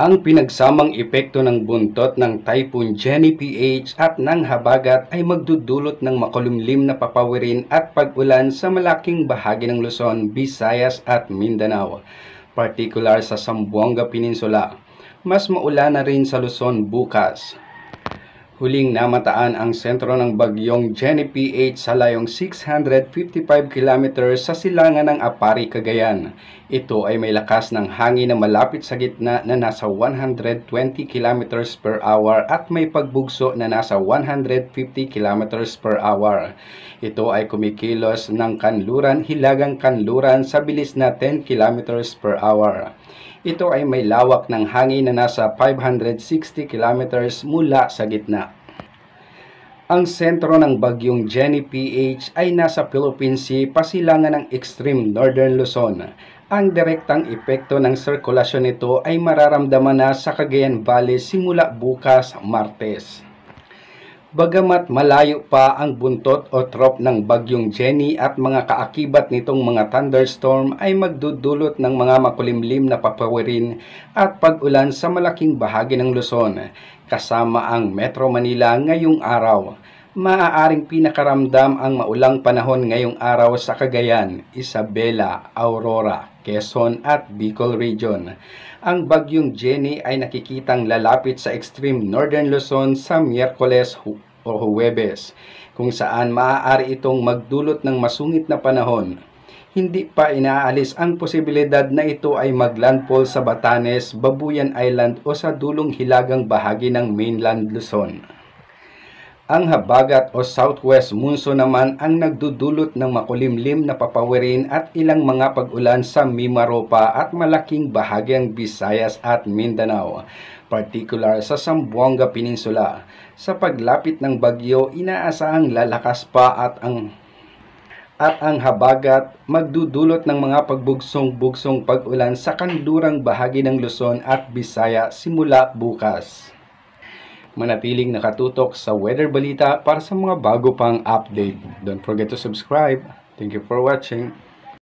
Ang pinagsamang epekto ng buntot ng Typhoon Jenny PH at ng habagat ay magdudulot ng makulimlim na papawirin at pag-ulan sa malaking bahagi ng Luzon, Visayas at Mindanao, partikular sa Zamboanga Peninsula. Mas maulan na rin sa Luzon bukas. Huling namataan ang sentro ng bagyong Jenny PH sa layong 655 km sa silangan ng Apari, Cagayan. Ito ay may lakas ng hangin na malapit sa gitna na nasa 120 km per hour at may pagbugso na nasa 150 km per hour. Ito ay kumikilos ng hilagang kanluran sa bilis na 10 km per hour. Ito ay may lawak ng hangin na nasa 560 km mula sa gitna. Ang sentro ng bagyong Jenny PH ay nasa Philippine Sea, pasilangan ng extreme northern Luzon. Ang direktang epekto ng sirkulasyon nito ay mararamdaman na sa Cagayan Valley simula bukas, Martes. Bagamat malayo pa ang buntot o trough ng bagyong Jenny at mga kaakibat nitong mga thunderstorm ay magdudulot ng mga makulimlim na papawirin at pag-ulan sa malaking bahagi ng Luzon, kasama ang Metro Manila ngayong araw. Maaaring pinakaramdam ang maulang panahon ngayong araw sa Cagayan, Isabela, Aurora, Quezon at Bicol Region. Ang bagyong Jenny ay nakikitang lalapit sa extreme northern Luzon sa Miyerkules o Huwebes, kung saan maaari itong magdulot ng masungit na panahon. Hindi pa inaalis ang posibilidad na ito ay maglandfall sa Batanes, Babuyan Island o sa dulong hilagang bahagi ng mainland Luzon. Ang habagat o southwest monsoon naman ang nagdudulot ng makulimlim na papawirin at ilang mga pag-ulan sa Mimaropa at malaking bahagyang Visayas at Mindanao, partikular sa Zamboanga Peninsula. Sa paglapit ng bagyo, inaasahang lalakas pa at ang habagat magdudulot ng mga pagbugsong-bugsong pag-ulan sa kanlurang bahagi ng Luzon at Visaya simula bukas. Manatiling nakatutok sa Weather Balita para sa mga bago pang update. Don't forget to subscribe. Thank you for watching.